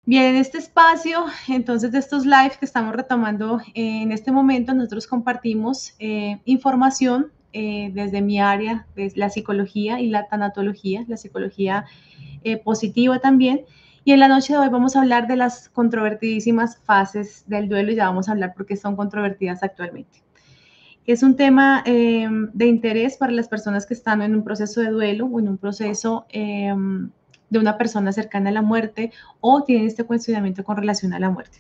Bien, en este espacio, entonces, de estos live que estamos retomando en este momento, nosotros compartimos información desde mi área, desde la psicología y la tanatología, la psicología positiva también. Y en la noche de hoy vamos a hablar de las controvertidísimas fases del duelo y ya vamos a hablar por qué son controvertidas actualmente. Es un tema de interés para las personas que están en un proceso de duelo o en un proceso de una persona cercana a la muerte o tienen este cuestionamiento con relación a la muerte.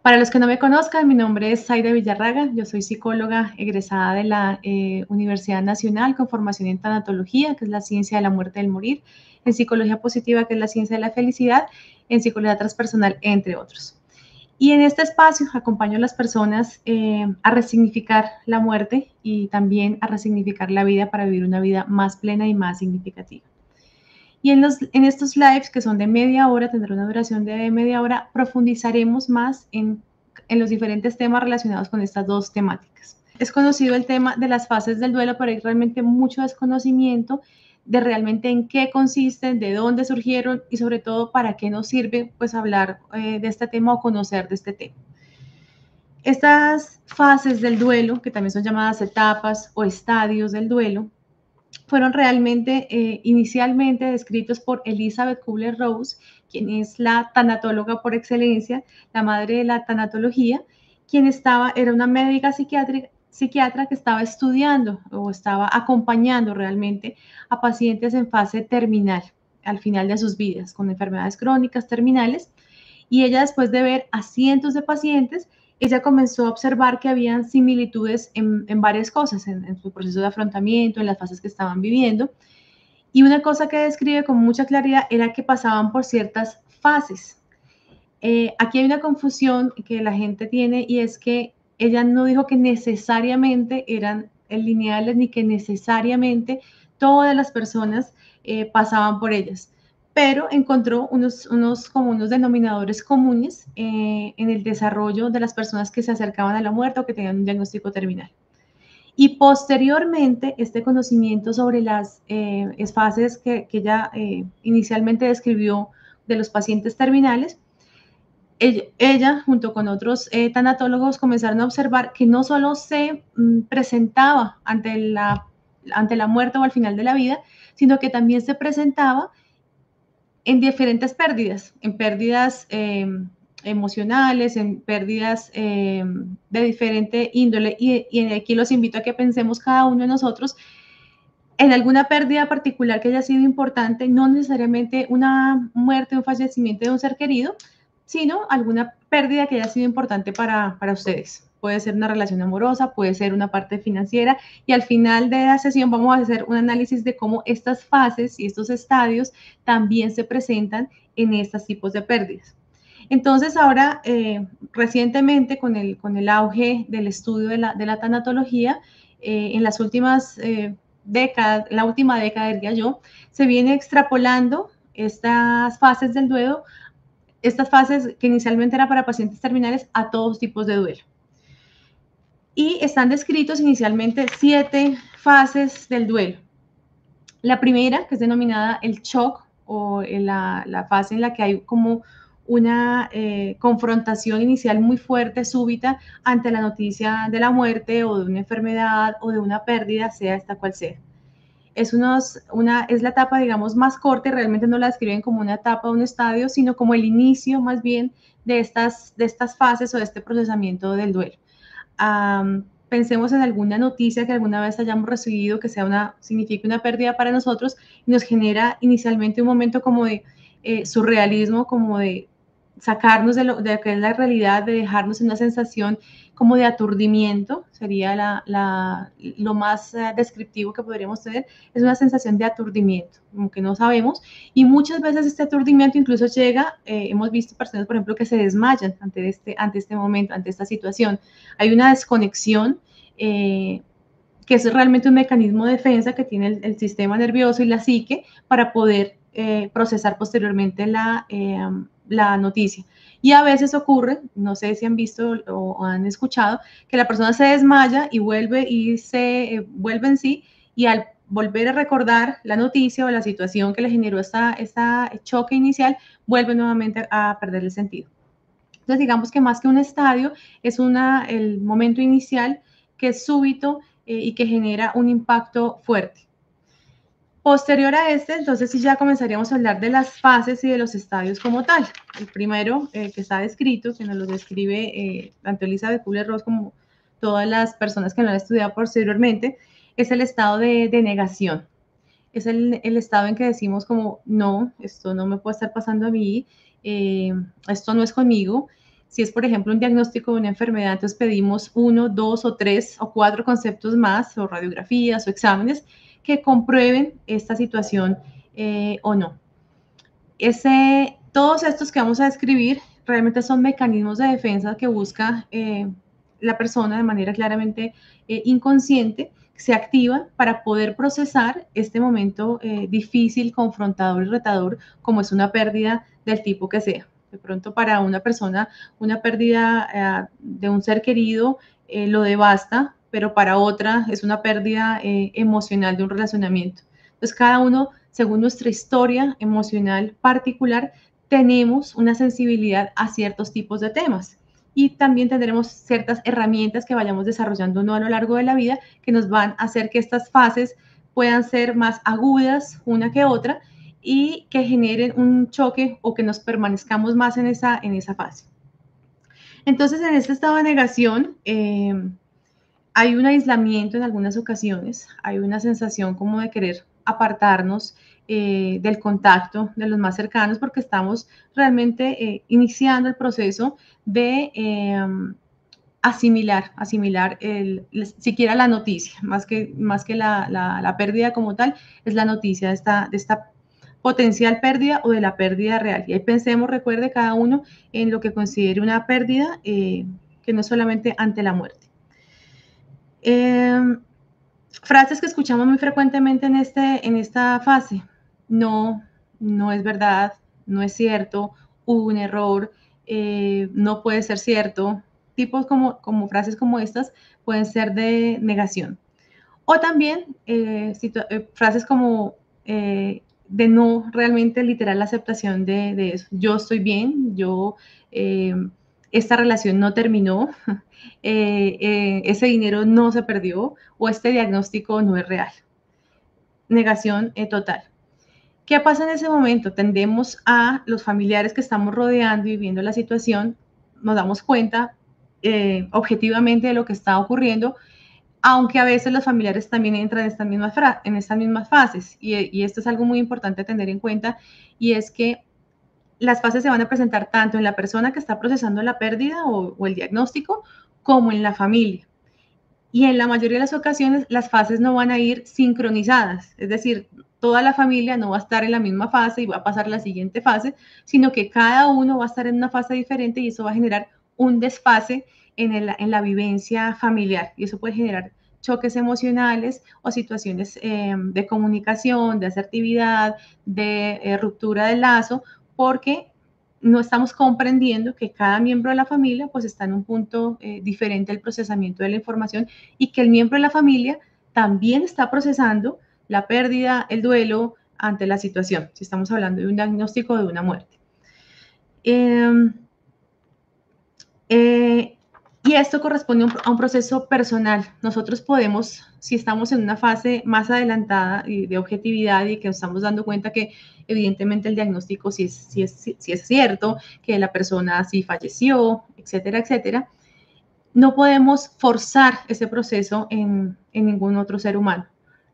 Para los que no me conozcan, mi nombre es Zaida Villarraga, yo soy psicóloga egresada de la Universidad Nacional con formación en tanatología, que es la ciencia de la muerte y del morir, en psicología positiva, que es la ciencia de la felicidad, en psicología transpersonal, entre otros. Y en este espacio acompaño a las personas a resignificar la muerte y también a resignificar la vida para vivir una vida más plena y más significativa. Y en estos lives, que son de media hora, tendrá una duración de media hora, profundizaremos más en los diferentes temas relacionados con estas dos temáticas. Es conocido el tema de las fases del duelo, pero hay realmente mucho desconocimiento de realmente en qué consisten, de dónde surgieron y sobre todo para qué nos sirve pues hablar de este tema o conocer de este tema. Estas fases del duelo, que también son llamadas etapas o estadios del duelo, fueron realmente inicialmente descritos por Elizabeth Kubler-Ross, quien es la tanatóloga por excelencia, la madre de la tanatología, quien era una médica psiquiatra que estaba estudiando o estaba acompañando realmente a pacientes en fase terminal, al final de sus vidas, con enfermedades crónicas terminales. Y ella, después de ver a cientos de pacientes, ella comenzó a observar que habían similitudes en varias cosas, en su proceso de afrontamiento, en las fases que estaban viviendo. Y una cosa que describe con mucha claridad era que pasaban por ciertas fases. Aquí hay una confusión que la gente tiene y es que ella no dijo que necesariamente eran lineales ni que necesariamente todas las personas pasaban por ellas, pero encontró como unos denominadores comunes en el desarrollo de las personas que se acercaban a la muerte o que tenían un diagnóstico terminal. Y posteriormente, este conocimiento sobre las fases que ella inicialmente describió de los pacientes terminales, ella junto con otros tanatólogos comenzaron a observar que no solo se presentaba ante la muerte o al final de la vida, sino que también se presentaba en diferentes pérdidas, en pérdidas emocionales, en pérdidas de diferente índole. Y aquí los invito a que pensemos cada uno de nosotros en alguna pérdida particular que haya sido importante, no necesariamente una muerte, un fallecimiento de un ser querido, sino alguna pérdida que haya sido importante para ustedes. Puede ser una relación amorosa, puede ser una parte financiera, y al final de la sesión vamos a hacer un análisis de cómo estas fases y estos estadios también se presentan en estos tipos de pérdidas. Entonces, ahora, recientemente, con el auge del estudio de la tanatología, en las últimas décadas, la última década, diría yo, se viene extrapolando estas fases del duelo, estas fases que inicialmente eran para pacientes terminales, a todos tipos de duelo. Y están descritos inicialmente 7 fases del duelo. La primera, que es denominada el shock, o la fase en la que hay como una confrontación inicial muy fuerte, súbita, ante la noticia de la muerte o de una enfermedad o de una pérdida, sea esta cual sea. Es la etapa, digamos, más corta, y realmente no la describen como una etapa o un estadio, sino como el inicio más bien de estas fases o de este procesamiento del duelo. Pensemos en alguna noticia que alguna vez hayamos recibido que signifique una pérdida para nosotros y nos genera inicialmente un momento como de surrealismo, como de sacarnos de lo que es la realidad, de dejarnos en una sensación como de aturdimiento, sería lo más descriptivo que podríamos tener, es una sensación de aturdimiento, como que no sabemos, y muchas veces este aturdimiento incluso llega, hemos visto personas, por ejemplo, que se desmayan ante este momento, ante esta situación. Hay una desconexión que es realmente un mecanismo de defensa que tiene el sistema nervioso y la psique para poder procesar posteriormente la noticia. Y a veces ocurre, no sé si han visto o han escuchado, que la persona se desmaya y vuelve en sí, y al volver a recordar la noticia o la situación que le generó esta choque inicial, vuelve nuevamente a perder el sentido. Entonces, digamos que más que un estadio, es el momento inicial que es súbito y que genera un impacto fuerte. Posterior a entonces sí ya comenzaríamos a hablar de las fases y de los estadios como tal. El primero que está descrito, que nos lo describe tanto Elizabeth Kubler-Ross como todas las personas que lo han estudiado posteriormente, es el estado de negación. Es el estado en que decimos como, no, esto no me puede estar pasando a mí, esto no es conmigo. Si es, por ejemplo, un diagnóstico de una enfermedad, entonces pedimos 1, 2 o 3 o 4 conceptos más, o radiografías o exámenes, que comprueben esta situación o no. Todos estos que vamos a describir realmente son mecanismos de defensa que busca la persona de manera claramente inconsciente, se activan para poder procesar este momento difícil, confrontador y retador, como es una pérdida del tipo que sea. De pronto para una persona, una pérdida de un ser querido lo devasta, pero para otra es una pérdida emocional de un relacionamiento. Entonces, cada uno, según nuestra historia emocional particular, tenemos una sensibilidad a ciertos tipos de temas. Y también tendremos ciertas herramientas que vayamos desarrollando a lo largo de la vida que nos van a hacer que estas fases puedan ser más agudas una que otra y que generen un choque o que nos permanezcamos más en esa fase. Entonces, en este estado de negación, hay un aislamiento en algunas ocasiones, hay una sensación como de querer apartarnos del contacto de los más cercanos porque estamos realmente iniciando el proceso de asimilar siquiera la noticia, más que la pérdida como tal, es la noticia de esta potencial pérdida o de la pérdida real. Y ahí pensemos, recuerde cada uno en lo que considere una pérdida que no es solamente ante la muerte. Frases que escuchamos muy frecuentemente en esta fase. No, no es verdad, no es cierto, hubo un error, no puede ser cierto. Tipos como frases como estas pueden ser de negación. O también frases como de no realmente literal la aceptación de eso. Yo estoy bien, esta relación no terminó, ese dinero no se perdió o este diagnóstico no es real. Negación total. ¿Qué pasa en ese momento? Tendemos a los familiares que estamos rodeando y viendo la situación, nos damos cuenta objetivamente de lo que está ocurriendo, aunque a veces los familiares también entran en estas mismas fases. Y esto es algo muy importante a tener en cuenta, y es que las fases se van a presentar tanto en la persona que está procesando la pérdida o el diagnóstico, como en la familia. Y en la mayoría de las ocasiones las fases no van a ir sincronizadas, es decir, toda la familia no va a estar en la misma fase y va a pasar la siguiente fase, sino que cada uno va a estar en una fase diferente y eso va a generar un desfase en la vivencia familiar y eso puede generar choques emocionales o situaciones de comunicación, de asertividad, de ruptura del lazo, porque no estamos comprendiendo que cada miembro de la familia pues está en un punto diferente del procesamiento de la información y que el miembro de la familia también está procesando la pérdida, el duelo ante la situación, si estamos hablando de un diagnóstico de una muerte. Y esto corresponde a un proceso personal. Nosotros podemos, si estamos en una fase más adelantada de objetividad y que nos estamos dando cuenta que evidentemente el diagnóstico sí es cierto, que la persona sí falleció, etcétera, etcétera, no podemos forzar ese proceso en ningún otro ser humano.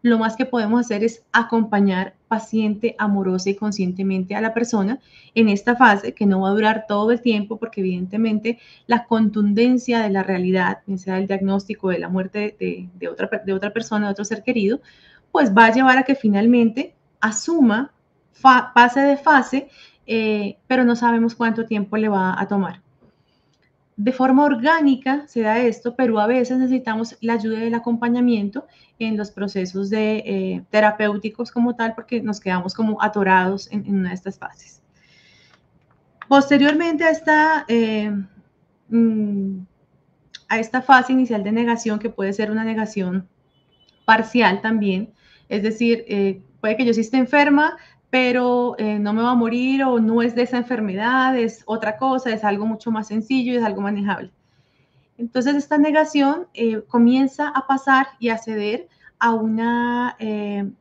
Lo más que podemos hacer es acompañar paciente, amorosa y conscientemente a la persona en esta fase que no va a durar todo el tiempo porque evidentemente la contundencia de la realidad, sea el diagnóstico de la muerte de otra persona, de otro ser querido, pues va a llevar a que finalmente asuma, pase de fase, pero no sabemos cuánto tiempo le va a tomar. De forma orgánica se da esto, pero a veces necesitamos la ayuda y el acompañamiento en los procesos terapéuticos como tal, porque nos quedamos como atorados en una de estas fases. Posteriormente a esta fase inicial de negación, que puede ser una negación parcial también, Es decir, puede que yo sí esté enferma, pero no me va a morir o no es de esa enfermedad, es otra cosa, es algo mucho más sencillo y es algo manejable. Entonces esta negación comienza a pasar y a ceder a una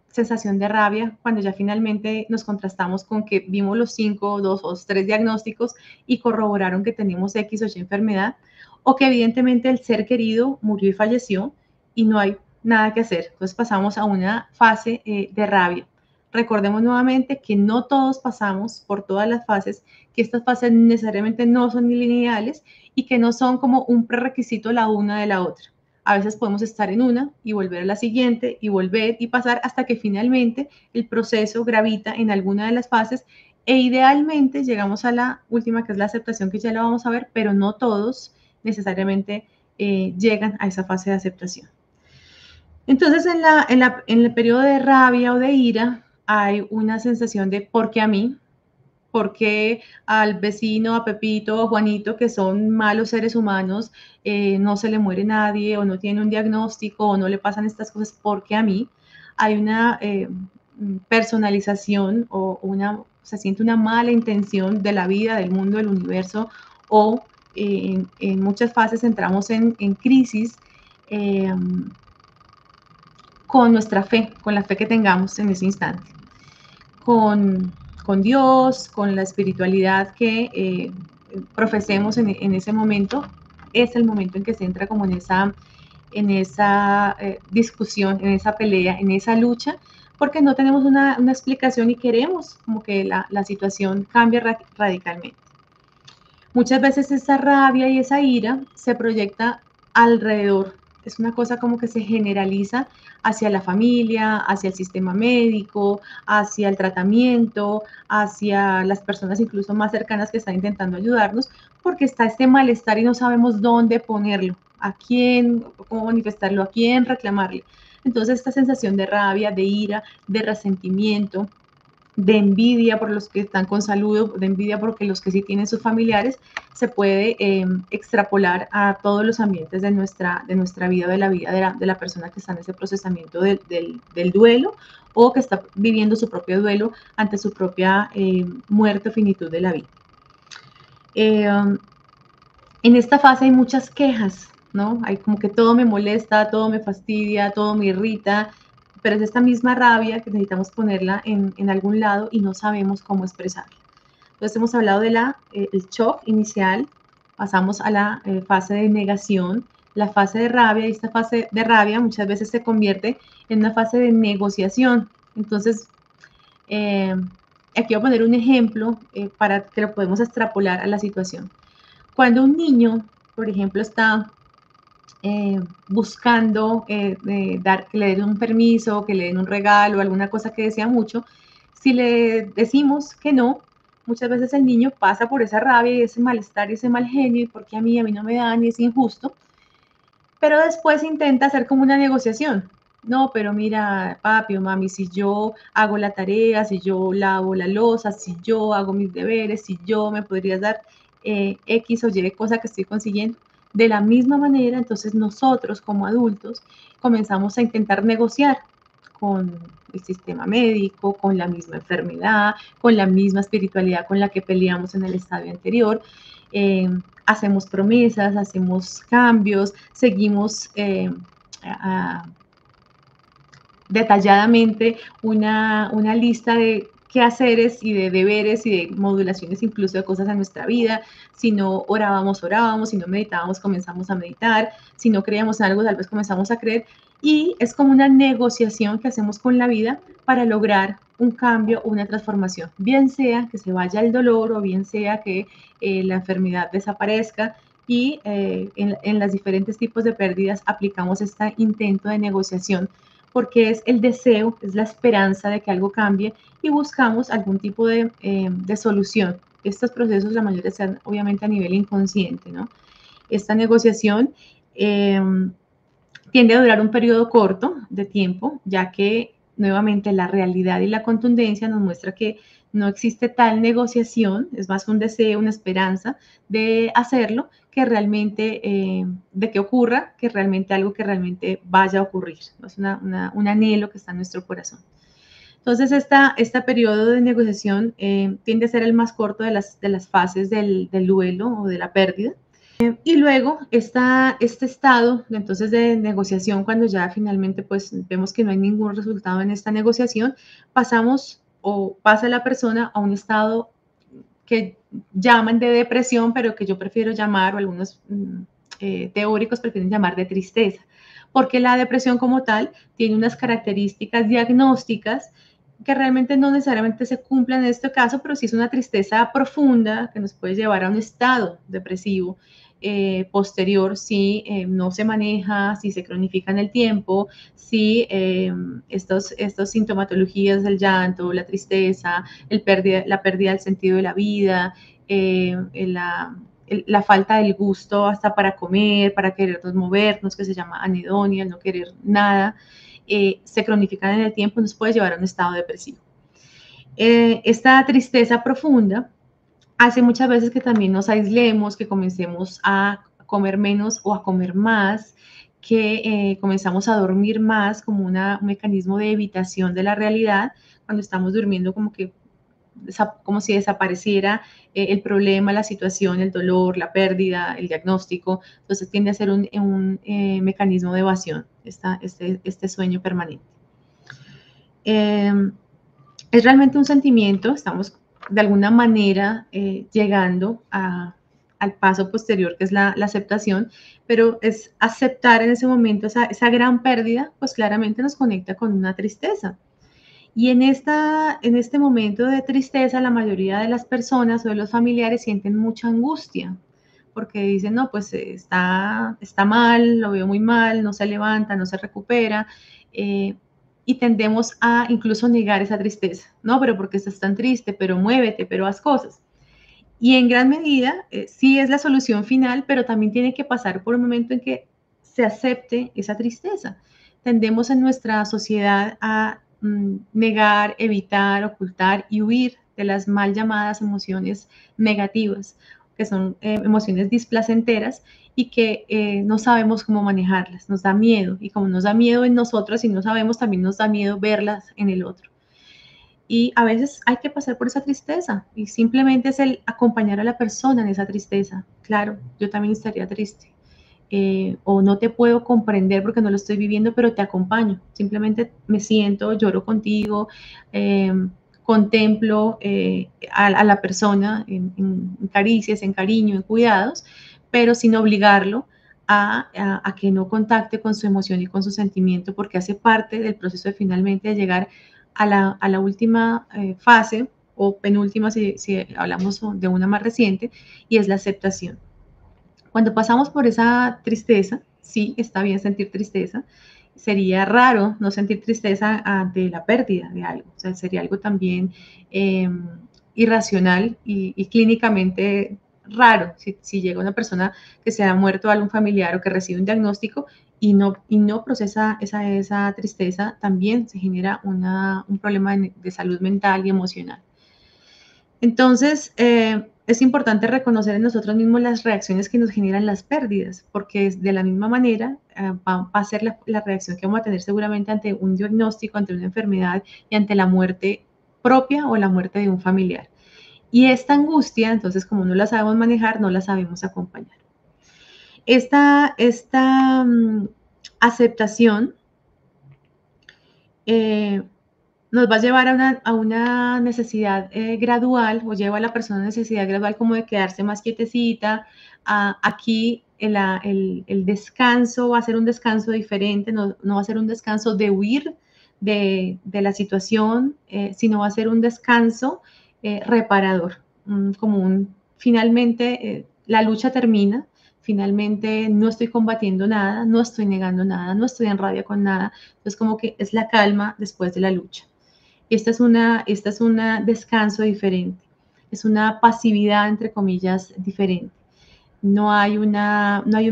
sensación de rabia cuando ya finalmente nos contrastamos con que vimos los 5, 2 o 3 diagnósticos y corroboraron que tenemos X o Y enfermedad, o que evidentemente el ser querido murió y falleció y no hay nada que hacer. Entonces pasamos a una fase de rabia. Recordemos nuevamente que no todos pasamos por todas las fases, que estas fases necesariamente no son lineales y que no son como un prerequisito la una de la otra. A veces podemos estar en una y volver a la siguiente y volver y pasar hasta que finalmente el proceso gravita en alguna de las fases e idealmente llegamos a la última, que es la aceptación, que ya la vamos a ver, pero no todos necesariamente llegan a esa fase de aceptación. Entonces, en el periodo de rabia o de ira hay una sensación de ¿por qué a mí? ¿Por qué al vecino, a Pepito o Juanito, que son malos seres humanos, no se le muere nadie o no tiene un diagnóstico o no le pasan estas cosas? ¿Por qué a mí? Hay una personalización o se siente una mala intención de la vida, del mundo, del universo, o en muchas fases entramos en crisis eh, con nuestra fe, con la fe que tengamos en ese instante, con, con Dios, con la espiritualidad que profesemos en ese momento. Es el momento en que se entra como en esa discusión, en esa pelea, en esa lucha, porque no tenemos una explicación y queremos como que la situación cambie radicalmente. Muchas veces esa rabia y esa ira se proyecta alrededor. Es una cosa como que se generaliza hacia la familia, hacia el sistema médico, hacia el tratamiento, hacia las personas incluso más cercanas que están intentando ayudarnos, porque está este malestar y no sabemos dónde ponerlo, a quién, cómo manifestarlo, a quién reclamarle. Entonces esta sensación de rabia, de ira, de resentimiento, de envidia por los que están con salud, de envidia porque los que sí tienen sus familiares, se puede extrapolar a todos los ambientes de nuestra vida, de la vida de la persona que está en ese procesamiento del duelo o que está viviendo su propio duelo ante su propia muerte o finitud de la vida. En esta fase hay muchas quejas, ¿no? Hay como que todo me molesta, todo me fastidia, todo me irrita, pero es esta misma rabia que necesitamos ponerla en algún lado y no sabemos cómo expresarla. Entonces hemos hablado de el shock inicial, pasamos a la fase de negación, la fase de rabia, y esta fase de rabia muchas veces se convierte en una fase de negociación. Entonces, aquí voy a poner un ejemplo para que lo podemos extrapolar a la situación. Cuando un niño, por ejemplo, está buscando que le den un permiso, que le den un regalo, alguna cosa que desea mucho, si le decimos que no, muchas veces el niño pasa por esa rabia y ese malestar y ese mal genio, y porque a mí no me dan y es injusto, pero después intenta hacer como una negociación. No, pero mira, papi o mami, si yo hago la tarea, si yo lavo la loza, si yo hago mis deberes, si yo me podrías dar X o Y cosa que estoy consiguiendo. De la misma manera, entonces nosotros como adultos comenzamos a intentar negociar con el sistema médico, con la misma enfermedad, con la misma espiritualidad con la que peleamos en el estadio anterior. Hacemos promesas, hacemos cambios, seguimos detalladamente una lista de quehaceres y de deberes y de modulaciones incluso de cosas en nuestra vida. Si no orábamos, orábamos, si no meditábamos, comenzamos a meditar, si no creíamos en algo, tal vez comenzamos a creer, y es como una negociación que hacemos con la vida para lograr un cambio, una transformación, bien sea que se vaya el dolor o bien sea que la enfermedad desaparezca, y en los diferentes tipos de pérdidas aplicamos este intento de negociación porque es el deseo, es la esperanza de que algo cambie y buscamos algún tipo de solución. Estos procesos, la mayoría se dan obviamente a nivel inconsciente, ¿no? Esta negociación tiende a durar un periodo corto de tiempo, ya que nuevamente la realidad y la contundencia nos muestra que no existe tal negociación, es más un deseo, una esperanza de hacerlo, que realmente, de que ocurra, que realmente algo que realmente vaya a ocurrir, ¿no? Es un anhelo que está en nuestro corazón. Entonces, este periodo de negociación tiende a ser el más corto de las fases del duelo o de la pérdida. Y luego este estado entonces de negociación, cuando ya finalmente pues vemos que no hay ningún resultado en esta negociación, pasamos o pasa la persona a un estado que llaman de depresión, pero que yo prefiero llamar, o algunos teóricos prefieren llamar de tristeza, porque la depresión como tal tiene unas características diagnósticas que realmente no necesariamente se cumplen en este caso, pero sí es una tristeza profunda que nos puede llevar a un estado depresivo posterior si no se maneja, si se cronifica en el tiempo, si estos sintomatologías del llanto, la tristeza, la pérdida del sentido de la vida, la falta del gusto hasta para comer, para querernos movernos, que se llama anedonia, el no querer nada, se cronifican en el tiempo, nos puede llevar a un estado depresivo. Esta tristeza profunda hace muchas veces que también nos aislemos, que comencemos a comer menos o a comer más, que comenzamos a dormir más como un mecanismo de evitación de la realidad. Cuando estamos durmiendo, como si desapareciera el problema, la situación, el dolor, la pérdida, el diagnóstico. Entonces tiende a ser un mecanismo de evasión, este sueño permanente. Es realmente un sentimiento, estamos de alguna manera llegando al paso posterior, que es la aceptación, pero es aceptar en ese momento esa gran pérdida, pues claramente nos conecta con una tristeza. Y en este momento de tristeza, la mayoría de las personas o de los familiares sienten mucha angustia, porque dicen, no, pues está mal, lo veo muy mal, no se levanta, no se recupera, y tendemos a incluso negar esa tristeza, no, pero ¿por qué estás tan triste? Pero muévete, pero haz cosas. Y en gran medida, sí es la solución final, pero también tiene que pasar por un momento en que se acepte esa tristeza. Tendemos en nuestra sociedad a negar, evitar, ocultar y huir de las mal llamadas emociones negativas, que son emociones displacenteras y que no sabemos cómo manejarlas, nos da miedo. Y como nos da miedo en nosotros y no sabemos, también nos da miedo verlas en el otro. Y a veces hay que pasar por esa tristeza y simplemente es el acompañar a la persona en esa tristeza. Claro, yo también estaría triste. O no te puedo comprender porque no lo estoy viviendo, pero te acompaño. Simplemente me siento, lloro contigo, eh, contemplo a la persona en caricias, en cariño, en cuidados, pero sin obligarlo a que no contacte con su emoción y con su sentimiento, porque hace parte del proceso de finalmente de llegar a la última fase o penúltima si hablamos de una más reciente, y es la aceptación. Cuando pasamos por esa tristeza, sí, está bien sentir tristeza, sería raro no sentir tristeza ante la pérdida de algo, o sea, sería algo también eh, irracional y clínicamente raro si llega una persona que se ha muerto algún familiar o que recibe un diagnóstico y no procesa esa tristeza, también se genera un problema de salud mental y emocional. Entonces, es importante reconocer en nosotros mismos las reacciones que nos generan las pérdidas, porque de la misma manera va a ser la reacción que vamos a tener seguramente ante un diagnóstico, ante una enfermedad y ante la muerte propia o la muerte de un familiar. Y esta angustia, entonces, como no la sabemos manejar, no la sabemos acompañar. Esta aceptación eh, nos va a llevar a una necesidad gradual o lleva a la persona a una necesidad gradual como de quedarse más quietecita. Aquí el descanso va a ser un descanso diferente, no va a ser un descanso de huir de la situación, sino va a ser un descanso reparador, finalmente la lucha termina, finalmente no estoy combatiendo nada, no estoy negando nada, no estoy en rabia con nada, entonces como que es la calma después de la lucha. Esta es una descanso diferente, es una pasividad, entre comillas, diferente. No hay un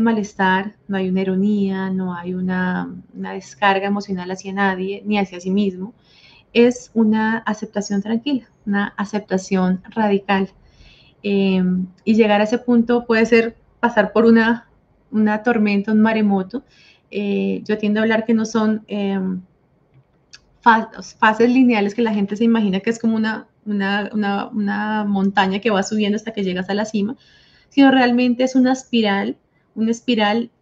malestar, no hay una ironía, no hay una descarga emocional hacia nadie, ni hacia sí mismo. es una aceptación tranquila, una aceptación radical. Y llegar a ese punto puede ser pasar por una tormenta, un maremoto. Yo tiendo a hablar que no son fases lineales que la gente se imagina que es como una montaña que va subiendo hasta que llegas a la cima, sino realmente es una espiral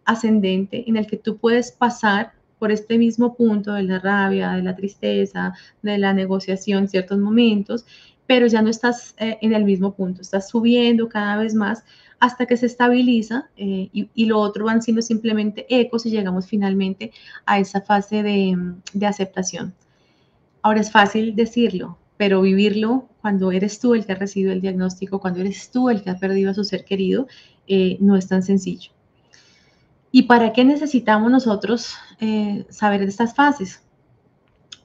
ascendente en el que tú puedes pasar por este mismo punto de la rabia, de la tristeza, de la negociación en ciertos momentos, pero ya no estás en el mismo punto, estás subiendo cada vez más hasta que se estabiliza y lo otro van siendo simplemente ecos y llegamos finalmente a esa fase de aceptación. Ahora es fácil decirlo, pero vivirlo cuando eres tú el que ha recibido el diagnóstico, cuando eres tú el que ha perdido a su ser querido, no es tan sencillo. ¿Y para qué necesitamos nosotros saber de estas fases?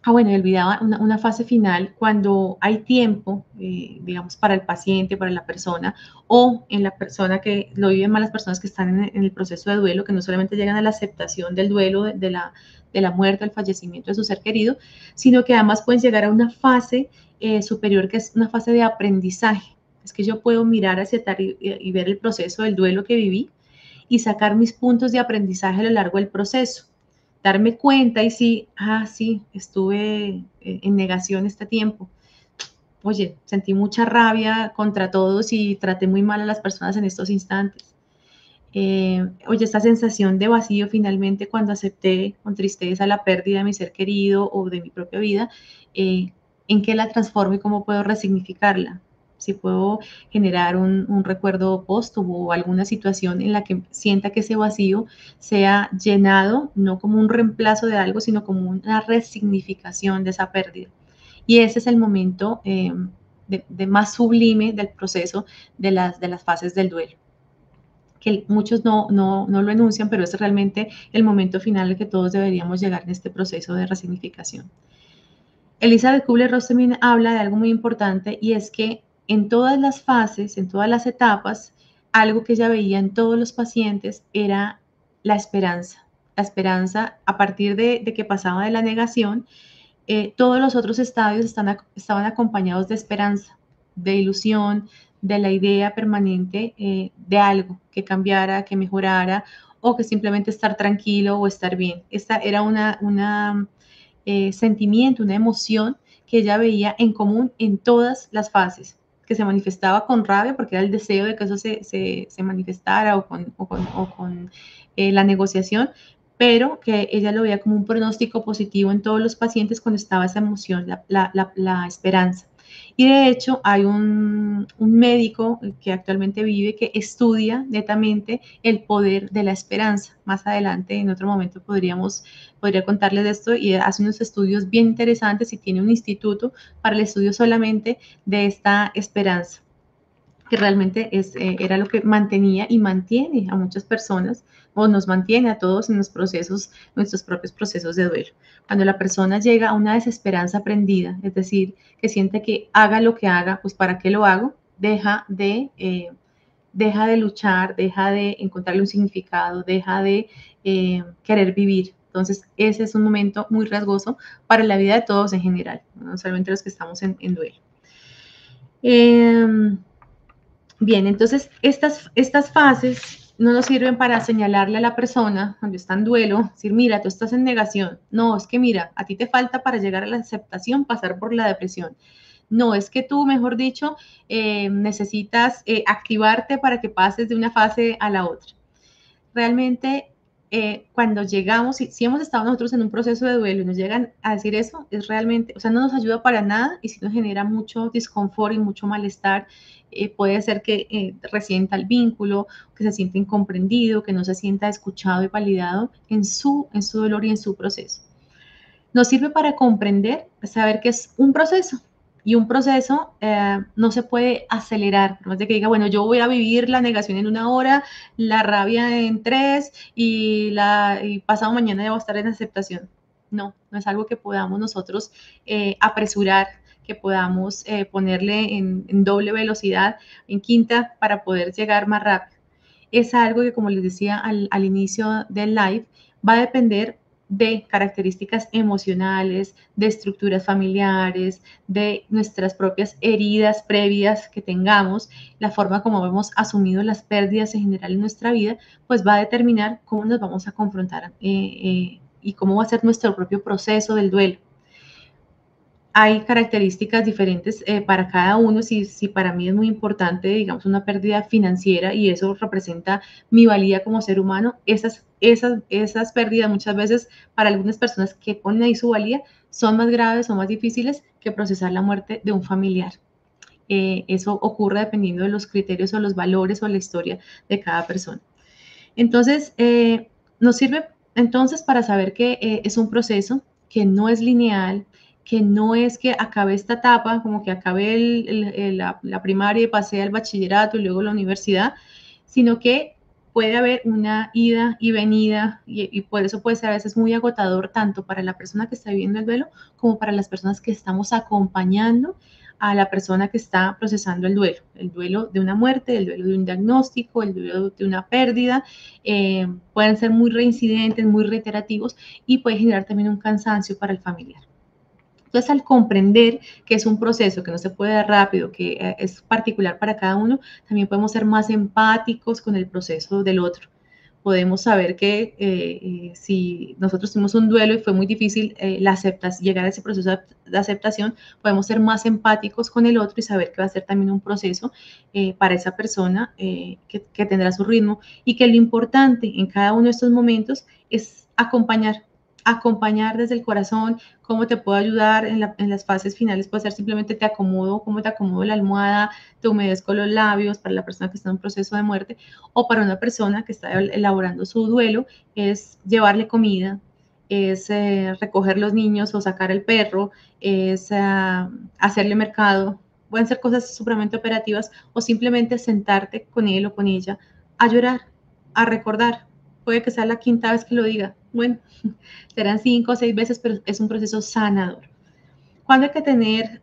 Bueno, y olvidaba una fase final cuando hay tiempo, digamos, para el paciente, para la persona, o en la persona que lo viven más las personas que están en el proceso de duelo, que no solamente llegan a la aceptación del duelo, de la muerte, del fallecimiento de su ser querido, sino que además pueden llegar a una fase superior, que es una fase de aprendizaje. Es que yo puedo mirar hacia atrás y ver el proceso del duelo que viví y sacar mis puntos de aprendizaje a lo largo del proceso, darme cuenta y sí, sí, estuve en negación este tiempo. Oye, sentí mucha rabia contra todos y traté muy mal a las personas en estos instantes. Oye, esta sensación de vacío finalmente cuando acepté con tristeza la pérdida de mi ser querido o de mi propia vida, ¿en qué la transformo y cómo puedo resignificarla? Si puedo generar un recuerdo póstumo o alguna situación en la que sienta que ese vacío sea llenado, no como un reemplazo de algo, sino como una resignificación de esa pérdida. Y ese es el momento de más sublime del proceso de las fases del duelo, que muchos no lo enuncian, pero es realmente el momento final al que todos deberíamos llegar en este proceso de resignificación. Elizabeth Kubler-Ross también habla de algo muy importante y es que en todas las fases, en todas las etapas, algo que ella veía en todos los pacientes era la esperanza. La esperanza a partir de que pasaba de la negación, todos los otros estadios estaban acompañados de esperanza, de ilusión, de la idea permanente de algo que cambiara, que mejorara o que simplemente estar tranquilo o estar bien. Esta era una sentimiento, una emoción que ella veía en común en todas las fases, que se manifestaba con rabia porque era el deseo de que eso se manifestara o con la negociación, pero que ella lo veía como un pronóstico positivo en todos los pacientes cuando estaba esa emoción, la esperanza. Y de hecho hay un médico que actualmente vive que estudia netamente el poder de la esperanza. Más adelante, en otro momento, podría contarles de esto y hace unos estudios bien interesantes y tiene un instituto para el estudio solamente de esta esperanza, que realmente era lo que mantenía y mantiene a muchas personas o nos mantiene a todos en los procesos, nuestros propios procesos de duelo. Cuando la persona llega a una desesperanza aprendida, es decir, que siente que haga lo que haga, pues ¿para qué lo hago? Deja de luchar, deja de encontrarle un significado, deja de querer vivir. Entonces, ese es un momento muy riesgoso para la vida de todos en general, no solamente los que estamos en duelo. Bien, entonces estas fases no nos sirven para señalarle a la persona cuando está en duelo, decir, mira, tú estás en negación. No, es que mira, a ti te falta para llegar a la aceptación pasar por la depresión. No, es que tú, mejor dicho, necesitas activarte para que pases de una fase a la otra. Realmente, cuando llegamos, si hemos estado nosotros en un proceso de duelo y nos llegan a decir eso, es realmente, o sea, no nos ayuda para nada y sí nos genera mucho disconfort y mucho malestar. Puede ser que resienta el vínculo, que se sienta incomprendido, que no se sienta escuchado y validado en su dolor y en su proceso. Nos sirve para comprender, saber que es un proceso y un proceso no se puede acelerar. No es de que diga, bueno, yo voy a vivir la negación en 1 hora, la rabia en 3 y pasado mañana ya voy a estar en aceptación. No, no es algo que podamos nosotros apresurar, que podamos ponerle en doble velocidad, en quinta, para poder llegar más rápido. Es algo que, como les decía al inicio del live, va a depender de características emocionales, de estructuras familiares, de nuestras propias heridas previas que tengamos, la forma como hemos asumido las pérdidas en general en nuestra vida, pues va a determinar cómo nos vamos a confrontar y cómo va a ser nuestro propio proceso del duelo. Hay características diferentes para cada uno. Si para mí es muy importante, digamos, una pérdida financiera y eso representa mi valía como ser humano, esas pérdidas muchas veces para algunas personas que ponen ahí su valía son más graves o más difíciles que procesar la muerte de un familiar. Eso ocurre dependiendo de los criterios o los valores o la historia de cada persona. Entonces, nos sirve entonces para saber que es un proceso, que no es lineal, que no es que acabe esta etapa, como que acabe la primaria y pasé al bachillerato y luego la universidad, sino que puede haber una ida y venida y por eso puede ser a veces muy agotador tanto para la persona que está viviendo el duelo como para las personas que estamos acompañando a la persona que está procesando el duelo de una muerte, el duelo de un diagnóstico, el duelo de una pérdida, pueden ser muy reincidentes, muy reiterativos y puede generar también un cansancio para el familiar. Entonces, al comprender que es un proceso que no se puede dar rápido, que es particular para cada uno, también podemos ser más empáticos con el proceso del otro. Podemos saber que si nosotros tuvimos un duelo y fue muy difícil llegar a ese proceso de aceptación, podemos ser más empáticos con el otro y saber que va a ser también un proceso para esa persona que tendrá su ritmo y que lo importante en cada uno de estos momentos es acompañar desde el corazón, cómo te puedo ayudar en las fases finales, puede ser simplemente te acomodo, cómo te acomodo la almohada, te humedezco los labios para la persona que está en un proceso de muerte, o para una persona que está elaborando su duelo, es llevarle comida, es recoger los niños o sacar el perro, es hacerle mercado, pueden ser cosas supremamente operativas, o simplemente sentarte con él o con ella a llorar, a recordar. Puede que sea la quinta vez que lo diga. Bueno, serán 5 o 6 veces, pero es un proceso sanador. ¿Cuándo hay que tener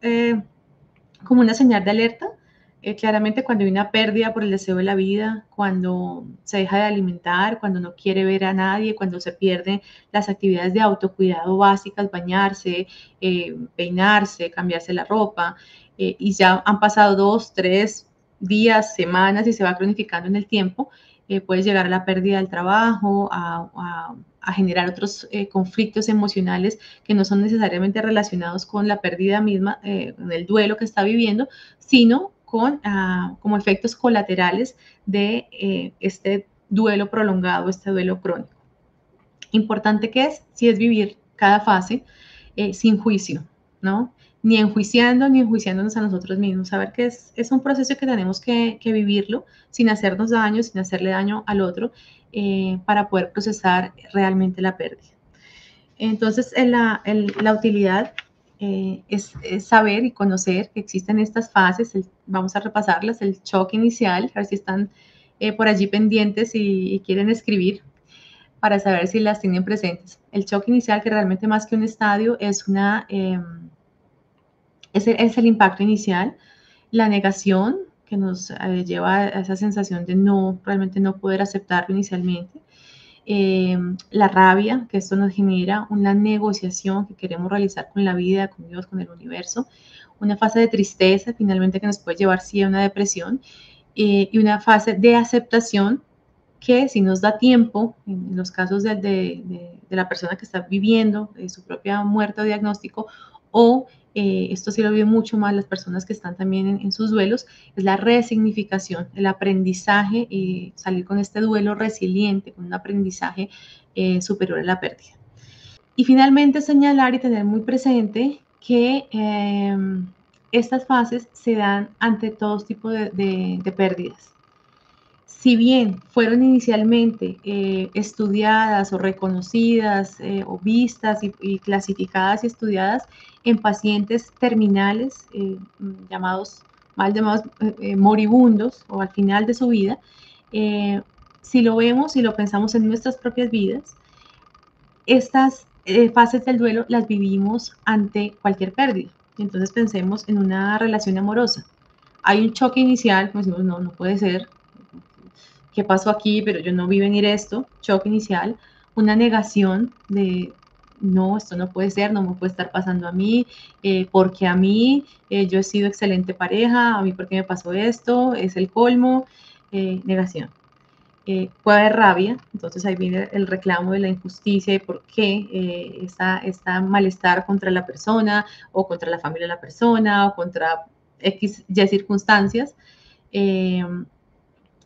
como una señal de alerta? Claramente cuando hay una pérdida por el deseo de la vida, cuando se deja de alimentar, cuando no quiere ver a nadie, cuando se pierden las actividades de autocuidado básicas, bañarse, peinarse, cambiarse la ropa, y ya han pasado 2, 3 días, semanas y se va cronificando en el tiempo, puede llegar a la pérdida del trabajo, a generar otros conflictos emocionales que no son necesariamente relacionados con la pérdida misma, con el duelo que está viviendo, sino con como efectos colaterales de este duelo prolongado, este duelo crónico. Importante que es, si es vivir cada fase sin juicio, ¿no? Ni enjuiciando ni enjuiciándonos a nosotros mismos. Saber que es un proceso que tenemos que vivirlo sin hacernos daño, sin hacerle daño al otro, para poder procesar realmente la pérdida. Entonces, la utilidad es saber y conocer que existen estas fases. Vamos a repasarlas. El shock inicial, a ver si están por allí pendientes y quieren escribir para saber si las tienen presentes. El shock inicial, que realmente más que un estadio, es el impacto inicial, la negación, que nos lleva a esa sensación de realmente no poder aceptarlo inicialmente, la rabia, que esto nos genera una negociación que queremos realizar con la vida, con Dios, con el universo, una fase de tristeza, finalmente, que nos puede llevar sí a una depresión, y una fase de aceptación que si nos da tiempo, en los casos de la persona que está viviendo su propia muerte o diagnóstico, o esto sí lo viven mucho más las personas que están también en sus duelos, es la resignificación, el aprendizaje y salir con este duelo resiliente, con un aprendizaje superior a la pérdida. Y finalmente señalar y tener muy presente que estas fases se dan ante todo tipo de pérdidas. Si bien fueron inicialmente estudiadas o reconocidas o vistas y clasificadas y estudiadas en pacientes terminales, mal llamados moribundos o al final de su vida, si lo vemos y lo pensamos en nuestras propias vidas, estas fases del duelo las vivimos ante cualquier pérdida. Entonces pensemos en una relación amorosa. Hay un choque inicial, pues decimos, no puede ser, ¿qué pasó aquí? Pero yo no vi venir esto, shock inicial, una negación de no, esto no puede ser, no me puede estar pasando a mí, porque a mí yo he sido excelente pareja, a mí porque me pasó esto, es el colmo, negación. Puede haber rabia, entonces ahí viene el reclamo de la injusticia y por qué está malestar contra la persona o contra la familia de la persona o contra X, Y circunstancias. Eh,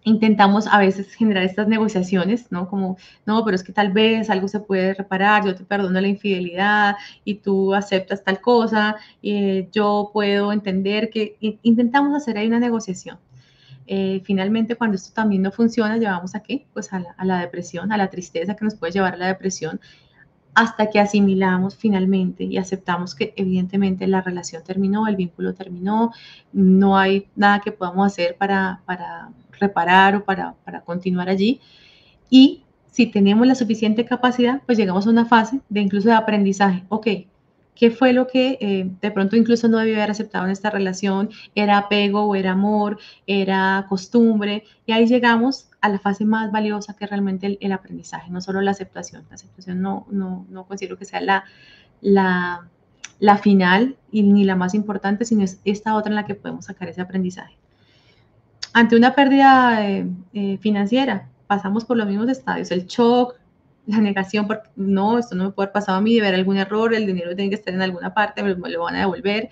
Intentamos a veces generar estas negociaciones, ¿no? Como, no, pero es que tal vez algo se puede reparar, yo te perdono la infidelidad y tú aceptas tal cosa, yo puedo entender que intentamos hacer ahí una negociación. Finalmente, cuando esto también no funciona, llevamos a qué? Pues a la depresión, a la tristeza que nos puede llevar a la depresión, hasta que asimilamos finalmente y aceptamos que evidentemente la relación terminó, el vínculo terminó, no hay nada que podamos hacer para reparar o para continuar allí. Y si tenemos la suficiente capacidad, pues llegamos a una fase de incluso de aprendizaje. Ok, ¿qué fue lo que de pronto incluso no debía haber aceptado en esta relación? ¿Era apego o era amor? ¿Era costumbre? Y ahí llegamos a la fase más valiosa que es realmente el aprendizaje, no solo la aceptación. La aceptación no considero que sea la, la final y ni la más importante, sino es esta otra en la que podemos sacar ese aprendizaje. Ante una pérdida financiera, pasamos por los mismos estadios, el shock, la negación, porque no, esto no me puede haber pasado a mí, debe haber algún error, el dinero tiene que estar en alguna parte, me lo van a devolver,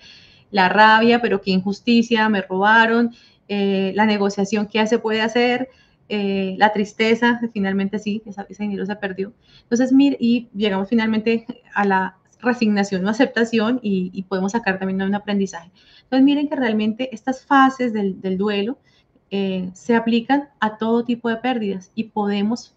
la rabia, pero qué injusticia, me robaron, la negociación, ¿qué se puede hacer? La tristeza, finalmente sí, ese dinero se perdió. Entonces, y llegamos finalmente a la resignación o aceptación y podemos sacar también un aprendizaje. Entonces, miren que realmente estas fases del duelo se aplican a todo tipo de pérdidas y podemos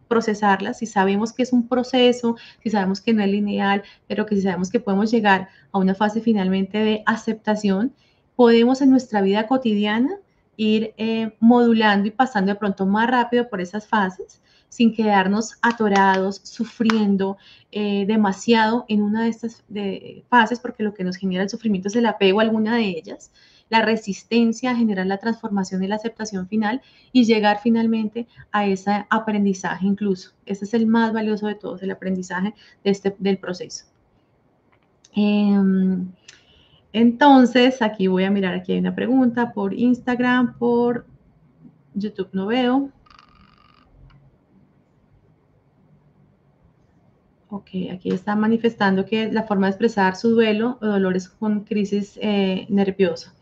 procesarlas si sabemos que es un proceso, si sabemos que no es lineal, pero que si sabemos que podemos llegar a una fase finalmente de aceptación, podemos en nuestra vida cotidiana ir modulando y pasando de pronto más rápido por esas fases sin quedarnos atorados, sufriendo demasiado en una de estas fases, porque lo que nos genera el sufrimiento es el apego a alguna de ellas, la resistencia a generar la transformación y la aceptación final y llegar finalmente a ese aprendizaje incluso. Ese es el más valioso de todos, el aprendizaje del proceso. Entonces, aquí voy a mirar, aquí hay una pregunta por Instagram, por YouTube no veo. Ok, aquí está manifestando que la forma de expresar su duelo o dolores con crisis nerviosa.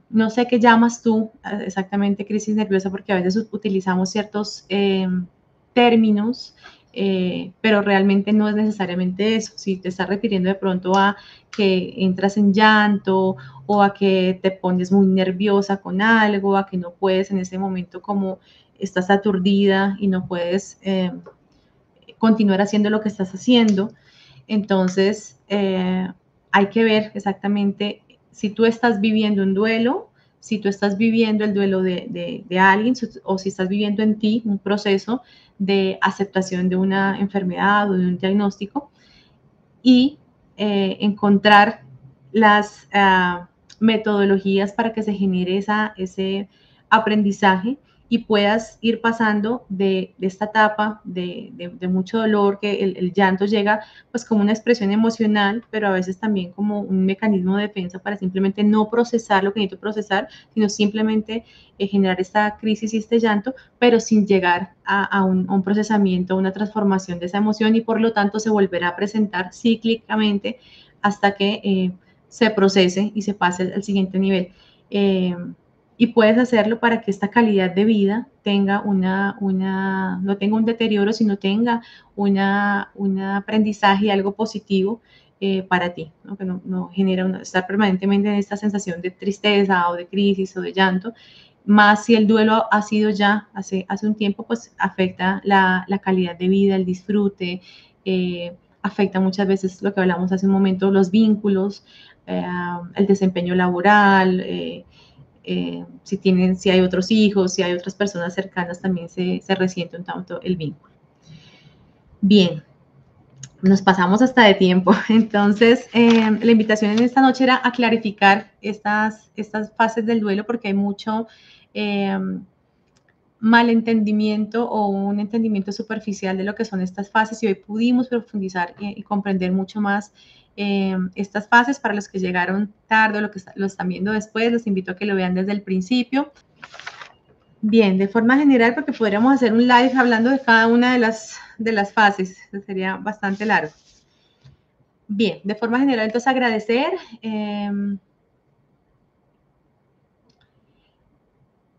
No sé qué llamas tú exactamente crisis nerviosa, porque a veces utilizamos ciertos términos, pero realmente no es necesariamente eso. Si te estás refiriendo de pronto a que entras en llanto o a que te pones muy nerviosa con algo, a que no puedes en ese momento, como estás aturdida y no puedes continuar haciendo lo que estás haciendo, entonces hay que ver exactamente si tú estás viviendo un duelo, si tú estás viviendo el duelo de alguien o si estás viviendo en ti un proceso de aceptación de una enfermedad o de un diagnóstico y encontrar las metodologías para que se genere ese aprendizaje y puedas ir pasando de esta etapa de mucho dolor, que el llanto llega pues como una expresión emocional, pero a veces también como un mecanismo de defensa para simplemente no procesar lo que necesito procesar, sino simplemente generar esta crisis y este llanto, pero sin llegar a un procesamiento, a una transformación de esa emoción y por lo tanto se volverá a presentar cíclicamente hasta que se procese y se pase al siguiente nivel. Y puedes hacerlo para que esta calidad de vida tenga no tenga un deterioro, sino tenga un aprendizaje, algo positivo para ti, ¿no? Que no genera estar permanentemente en esta sensación de tristeza o de crisis o de llanto, más si el duelo ha sido ya hace un tiempo, pues afecta la calidad de vida, el disfrute, afecta muchas veces lo que hablamos hace un momento, los vínculos, el desempeño laboral, si hay otros hijos, si hay otras personas cercanas, también se resiente un tanto el vínculo. Bien, nos pasamos hasta de tiempo. Entonces, la invitación en esta noche era a clarificar estas fases del duelo porque hay malentendimiento o un entendimiento superficial de lo que son estas fases y hoy pudimos profundizar y comprender mucho más estas fases. Para los que llegaron tarde o lo que lo están viendo después, los invito a que lo vean desde el principio. Bien, de forma general, porque podríamos hacer un live hablando de cada una de las fases, sería bastante largo. Bien, de forma general, entonces agradecer.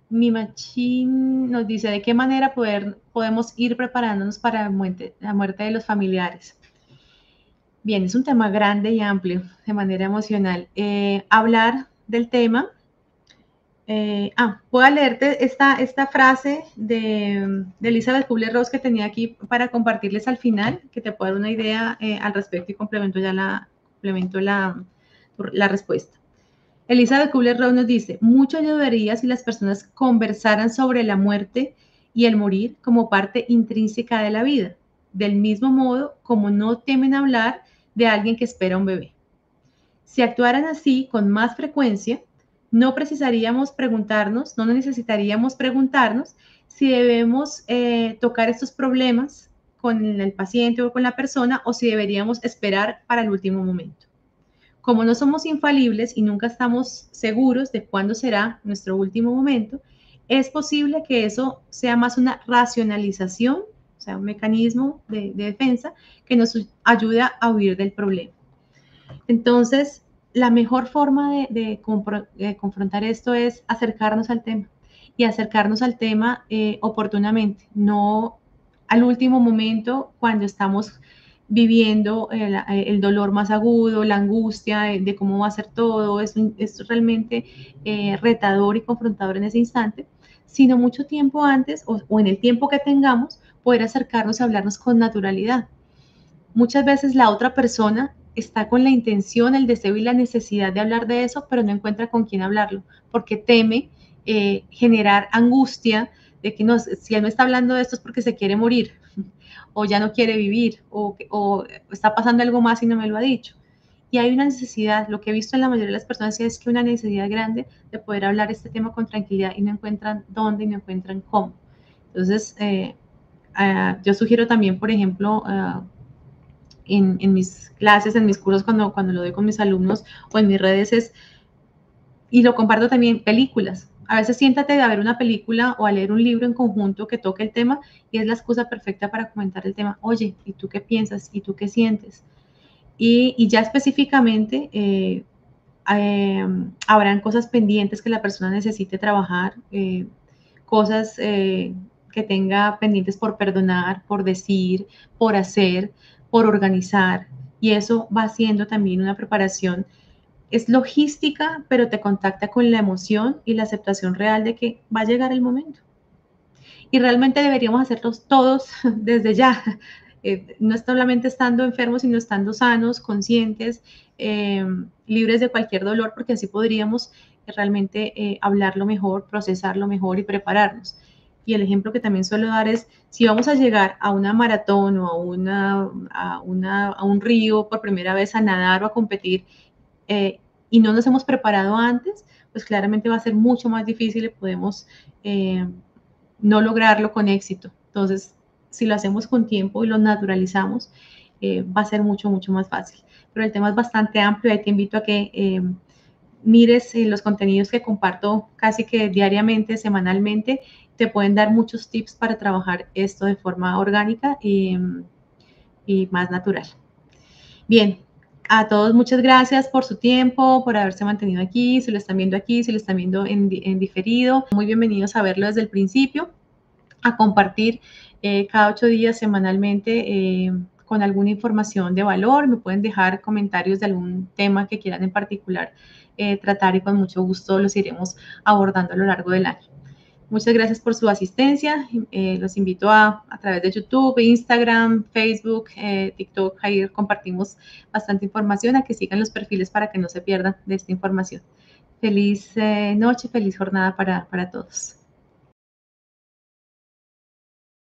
Mi machín nos dice de qué manera podemos ir preparándonos para la muerte de los familiares. Bien, es un tema grande y amplio de manera emocional. Hablar del tema. Voy a leerte esta frase de Elizabeth Kubler-Ross que tenía aquí para compartirles al final, que te puede dar una idea al respecto y complemento ya la respuesta. Elizabeth Kubler-Ross nos dice, mucho ayudaría si las personas conversaran sobre la muerte y el morir como parte intrínseca de la vida, del mismo modo como no temen hablar de alguien que espera un bebé. Si actuaran así con más frecuencia, no necesitaríamos preguntarnos si debemos tocar estos problemas con el paciente o con la persona o si deberíamos esperar para el último momento. Como no somos infalibles y nunca estamos seguros de cuándo será nuestro último momento, es posible que eso sea más una racionalización, o sea, un mecanismo de defensa que nos ayude a huir del problema. Entonces, la mejor forma de confrontar esto es acercarnos al tema y acercarnos al tema oportunamente, no al último momento cuando estamos viviendo el dolor más agudo, la angustia de cómo va a ser todo, es realmente retador y confrontador en ese instante, sino mucho tiempo antes o en el tiempo que tengamos, poder acercarnos y hablarnos con naturalidad. Muchas veces la otra persona está con la intención, el deseo y la necesidad de hablar de eso, pero no encuentra con quién hablarlo, porque teme generar angustia de que no, si él no está hablando de esto es porque se quiere morir, o ya no quiere vivir, o está pasando algo más y no me lo ha dicho. Y hay una necesidad, lo que he visto en la mayoría de las personas es que una necesidad grande de poder hablar este tema con tranquilidad y no encuentran dónde y no encuentran cómo. Entonces, yo sugiero también, por ejemplo, en mis clases, en mis cursos, cuando lo doy con mis alumnos o en mis redes y lo comparto también, películas. A veces siéntate a ver una película o a leer un libro en conjunto que toque el tema y es la excusa perfecta para comentar el tema. Oye, ¿y tú qué piensas? ¿Y tú qué sientes? Y ya específicamente habrán cosas pendientes que la persona necesite trabajar, cosas que tenga pendientes por perdonar, por decir, por hacer, por organizar. Y eso va siendo también una preparación. Es logística, pero te contacta con la emoción y la aceptación real de que va a llegar el momento. Y realmente deberíamos hacerlos todos desde ya. No solamente estando enfermos, sino estando sanos, conscientes, libres de cualquier dolor, porque así podríamos realmente hablarlo mejor, procesarlo mejor y prepararnos. Y el ejemplo que también suelo dar es, si vamos a llegar a una maratón o a un río por primera vez a nadar o a competir y no nos hemos preparado antes, pues claramente va a ser mucho más difícil y podemos no lograrlo con éxito. Entonces, si lo hacemos con tiempo y lo naturalizamos, va a ser mucho, mucho más fácil. Pero el tema es bastante amplio y te invito a que mires los contenidos que comparto casi que diariamente, semanalmente. Te pueden dar muchos tips para trabajar esto de forma orgánica y más natural. Bien, a todos muchas gracias por su tiempo, por haberse mantenido aquí, si lo están viendo aquí, si lo están viendo en diferido. Muy bienvenidos a verlo desde el principio, a compartir cada 8 días semanalmente con alguna información de valor. Me pueden dejar comentarios de algún tema que quieran en particular tratar y con mucho gusto los iremos abordando a lo largo del año. Muchas gracias por su asistencia. Los invito a través de YouTube, Instagram, Facebook, TikTok. Ahí compartimos bastante información, a que sigan los perfiles para que no se pierdan de esta información. Feliz noche, feliz jornada para todos.